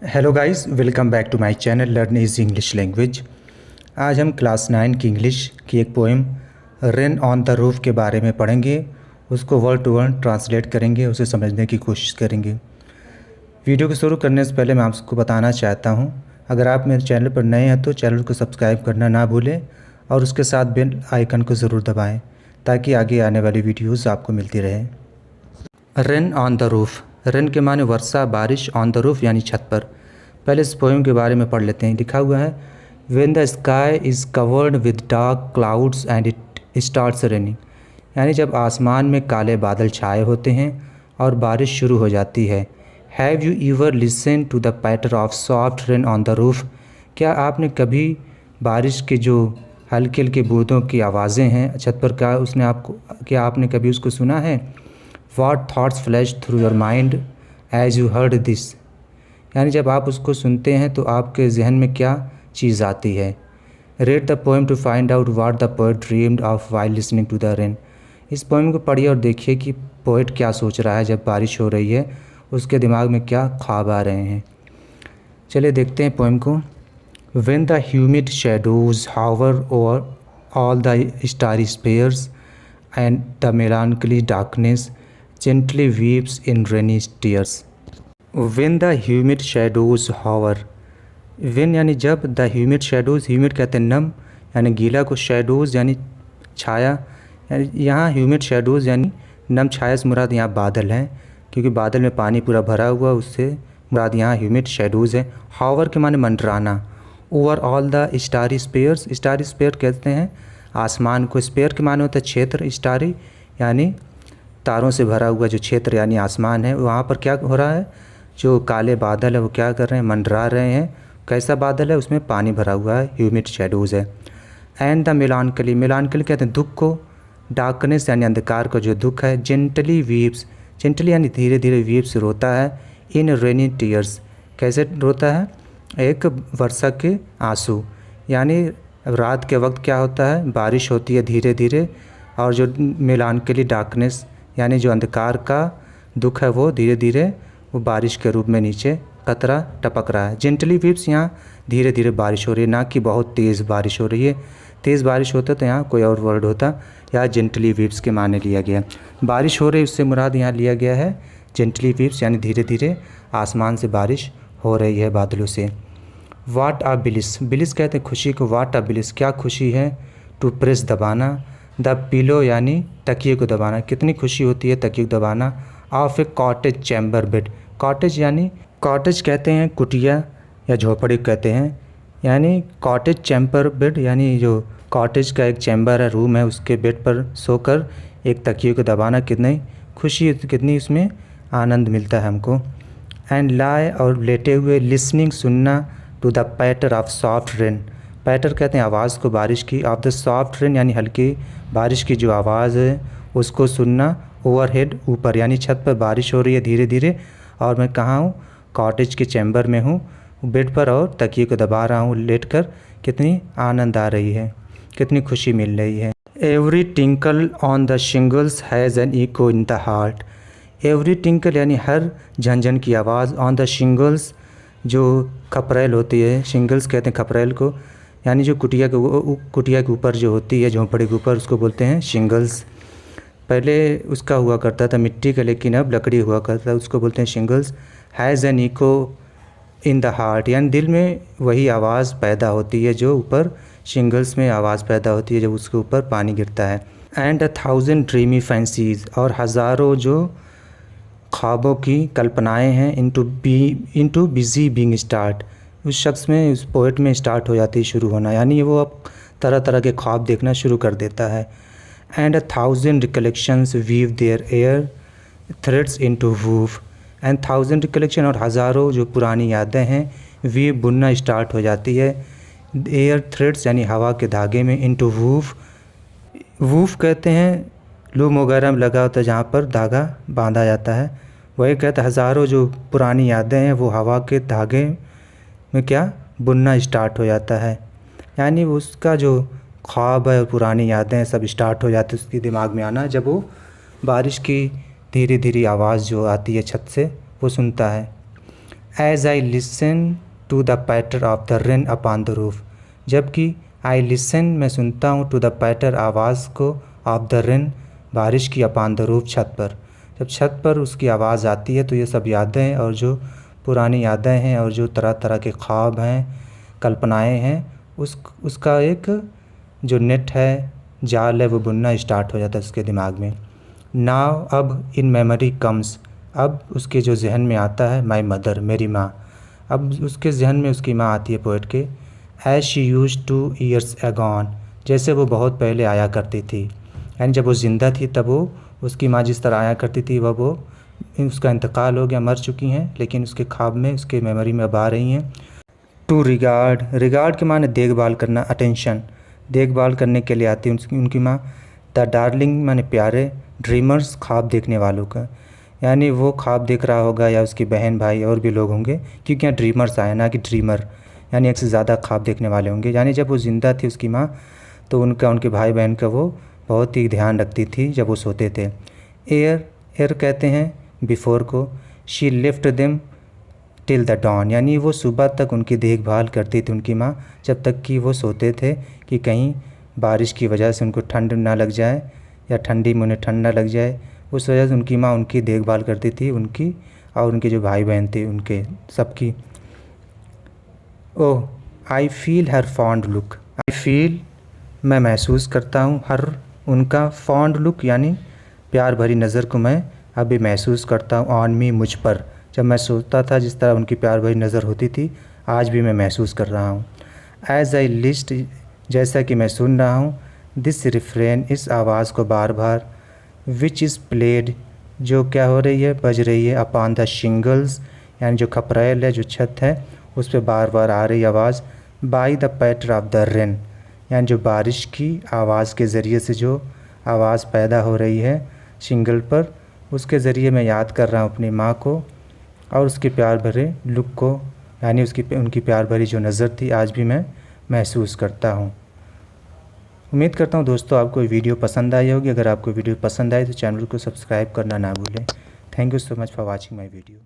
Hello guys, welcome back to my channel learn is English language. आज हम class 9 की English की एक poem rain on the roof के बारे में पढ़ेंगे। उसको वर्ड टू वर्ड ट्रांसलेट करेंगे, उसे समझने की कोशिश करेंगे। वीडियो को शुरू करने से पहले मैं आपको बताना चाहता हूं, अगर आप मेरे चैनल पर नए हैं तो चैनल को सब्सक्राइब करना ना भूलें और उसके साथ बेल आइकन को ज़रूर दबाएँ ताकि आगे आने वाली वीडियोज़ आपको मिलती रहे। Rain on the roof, rain के माने वर्षा, बारिश, ऑन द रूफ यानी छत पर। पहले इस पोएम के बारे में पढ़ लेते हैं। लिखा हुआ है, when the sky is covered with dark clouds and it starts raining, यानी जब आसमान में काले बादल छाए होते हैं और बारिश शुरू हो जाती है। Have you ever listen to the patter of soft rain on the roof, क्या आपने कभी बारिश के जो हल्के हल्के बूंदों की आवाज़ें हैं छत पर, क्या आपने कभी उसको सुना है। What thoughts flashed through your mind as you heard this, यानी जब आप उसको सुनते हैं तो आपके जहन में क्या चीज़ आती है। Read the poem to find out what the poet dreamed of while listening to the rain, इस पोएम को पढ़िए और देखिए कि पोएट क्या सोच रहा है जब बारिश हो रही है, उसके दिमाग में क्या ख्वाब आ रहे हैं। चलिए देखते हैं पोएम को। When the humid shadows hover over all the starry spheres and the melancholy darkness gently weeps in rainy tears. When the humid shadows hover, when यानी जब, the humid shadows, humid कहते हैं नम यानी गीला को, shadows यानी छाया, यानी यहाँ humid shadows यानी नम छाया से मुराद यहाँ बादल हैं, क्योंकि बादल में पानी पूरा भरा हुआ, उससे मुराद यहाँ humid shadows है। hover के माने मंडराना। over all the starry spheres, starry sphere कहते हैं आसमान को, sphere के माने होता है क्षेत्र, starry यानी तारों से भरा हुआ जो क्षेत्र यानी आसमान है। वहाँ पर क्या हो रहा है, जो काले बादल है वो क्या कर रहे हैं, मंडरा रहे हैं। कैसा बादल है, उसमें पानी भरा हुआ है, ह्यूमिड शेडोज़ है। एंड द मेलानकली, मेलानकली कहते हैं दुख को, डार्कनेस यानी अंधकार को जो दुख है। जेंटली वीप्स, जेंटली यानी धीरे धीरे, वीप्स रोता है। इन रेनी टीयर्स, कैसे रोता है, एक वर्षा के आंसू, यानी रात के वक्त क्या होता है, बारिश होती है धीरे धीरे, और जो मेलानकली डार्कनेस यानी जो अंधकार का दुख है वो धीरे धीरे वो बारिश के रूप में नीचे कतरा टपक रहा है। जेंटली वीप्स, यहाँ धीरे धीरे बारिश हो रही है, ना कि बहुत तेज़ बारिश हो रही है। तेज़ बारिश होता तो यहाँ कोई और वर्ड होता, या जेंटली वीप्स के माने लिया गया। बारिश हो रही उससे मुराद यहाँ लिया गया है जेंटली वीप्स, यानी धीरे धीरे आसमान से बारिश हो रही है बादलों से। वाट आ बिलिस, बिलिस कहते हैं खुशी को, वाट आ बिलिस क्या खुशी है। टू प्रेस दबाना, द पिलो यानी तकिए को दबाना, कितनी खुशी होती है तकिए को दबाना। Of A cottage chamber bed, cottage यानी, कॉटेज कहते हैं कुटिया या झोपड़ी कहते हैं, यानी कॉटेज चैम्बर बेड यानी जो कॉटेज का एक चैम्बर है, रूम है, उसके बेड पर सोकर एक तकिए को दबाना, कितनी खुशी, कितनी उसमें आनंद मिलता है हमको। एंड लाई, और लेटे हुए, लिसनिंग सुनना, to the patter of soft rain, patter कहते हैं आवाज़ को बारिश की, ऑफ द सॉफ्ट रेन यानी हल्की बारिश की जो आवाज़ है उसको सुनना। ओवरहेड ऊपर, यानी छत पर बारिश हो रही है धीरे धीरे, और मैं कहाँ हूँ, कॉटेज के चैम्बर में हूँ, बेड पर, और तकिए को दबा रहा हूँ लेटकर, कितनी आनंद आ रही है, कितनी खुशी मिल रही है। Every tinkle on the shingles has an echo in the heart, every tinkle यानी हर झंझन की आवाज़, ऑन द शिंगल्स जो खपरेल होती है, शिंगल्स कहते हैं खपरेल को, यानी जो कुटिया के ऊपर जो होती है, झोंपड़ी के ऊपर, उसको बोलते हैं शिंगल्स। पहले उसका हुआ करता था मिट्टी का, लेकिन अब लकड़ी हुआ करता है, उसको बोलते हैं shingles. Has an echo in the heart, यानी दिल में वही आवाज़ पैदा होती है जो ऊपर शिंगल्स में आवाज़ पैदा होती है जब उसके ऊपर पानी गिरता है। एंड 1000 ड्रीमी फैंसीज़, और हज़ारों जो ख्वाबों की कल्पनाएँ हैं, इनटू बिजी बीइंग स्टार्ट, उस शख्स में, उस पोएट में स्टार्ट हो जाती है, शुरू होना, यानी वो अब तरह तरह के ख्वाब देखना शुरू कर देता है। And 1000 recollections weave their air threads into woof, and 1000 recollection, और हज़ारों जो पुरानी यादें हैं, वीव बुनना स्टार्ट हो जाती है, एयर थ्रेड्स यानी हवा के धागे में, इनटू वूफ, वूफ कहते हैं लूम वगैरह में लगा होता है जहाँ पर धागा बांधा जाता है, वही कहते हैं हज़ारों जो पुरानी यादें हैं वो हवा के धागे में क्या बुनना स्टार्ट हो जाता है, यानी उसका जो ख्वाब है, पुरानी यादें सब स्टार्ट हो जाती है उसके दिमाग में आना, जब वो बारिश की धीरे धीरे आवाज़ जो आती है छत से वो सुनता है। As I listen to the patter of the rain upon the roof, जबकि आई लिसन मैं सुनता हूँ टू द पैटर आवाज़ को, ऑफ द रेन बारिश की, अपॉन द रूफ छत पर। जब छत पर उसकी आवाज़ आती है तो ये सब यादें और जो पुरानी यादें हैं और जो तरह तरह के ख्वाब हैं, कल्पनाएं हैं, उसका एक जो नेट है, जाल है, वो बुनना स्टार्ट हो जाता है उसके दिमाग में। नाव अब इन मेमोरी कम्स, अब उसके जो जहन में आता है माई मदर, मेरी माँ। अब उसके जहन में उसकी माँ आती है पोएट के। As she used to years agone, जैसे वो बहुत पहले आया करती थी, यानी जब वो ज़िंदा थी तब वो उसकी माँ जिस तरह आया करती थी वह वो उसका इंतकाल हो गया, मर चुकी हैं, लेकिन उसके ख्वाब में उसके मेमोरी में अब आ रही हैं। टू रिगार्ड, रिगार्ड के माने देखभाल करना, अटेंशन, देखभाल करने के लिए आती है उनकी माँ। द डार्लिंग माने प्यारे, ड्रीमर्स ख्वाब देखने वालों का, यानी वो ख्वाब देख रहा होगा या उसकी बहन भाई और भी लोग होंगे, क्योंकि यहाँ ड्रीमर्स आए ना कि ड्रीमर, यानी एक से ज़्यादा ख्वाब देखने वाले होंगे। यानी जब वो ज़िंदा थी उसकी माँ तो उनके भाई बहन का वो बहुत ही ध्यान रखती थी जब वो सोते थे। एयर कहते हैं बिफोर को। She left them till the dawn, यानी वो सुबह तक उनकी देखभाल करती थी उनकी माँ, जब तक कि वो सोते थे, कि कहीं बारिश की वजह से उनको ठंड ना लग जाए या ठंडी में उन्हें ठंड ना लग जाए। उस वजह से उनकी माँ उनकी देखभाल करती थी, उनकी और उनके जो भाई बहन थे उनके सबकी। Oh I feel her fond look, I feel मैं महसूस करता हूँ, हर उनका, फॉन्ड लुक यानी प्यार भरी नज़र को मैं अभी महसूस करता हूँ, ऑन मी मुझ पर। जब मैं सोचता था जिस तरह उनकी प्यार भरी नज़र होती थी, आज भी मैं महसूस कर रहा हूँ। एज आई लिस्ट, जैसा कि मैं सुन रहा हूँ, दिस रिफ्रेन, इस आवाज़ को बार बार, विच इज़ प्लेड, जो क्या हो रही है, बज रही है, अपॉन द शिंगल्स, यानी जो खपरेल है, जो छत है, उस पर बार बार आ रही आवाज़। By the patter of the rain, यानी जो बारिश की आवाज़ के ज़रिए से जो आवाज़ पैदा हो रही है शिंगल पर, उसके ज़रिए मैं याद कर रहा हूँ अपनी माँ को और उसके प्यार भरे लुक को, यानी उनकी प्यार भरी जो नज़र थी, आज भी मैं महसूस करता हूँ। उम्मीद करता हूँ दोस्तों आपको वीडियो पसंद आई होगी। अगर आपको वीडियो पसंद आए तो चैनल को सब्सक्राइब करना ना भूलें। Thank you so much for watching my video.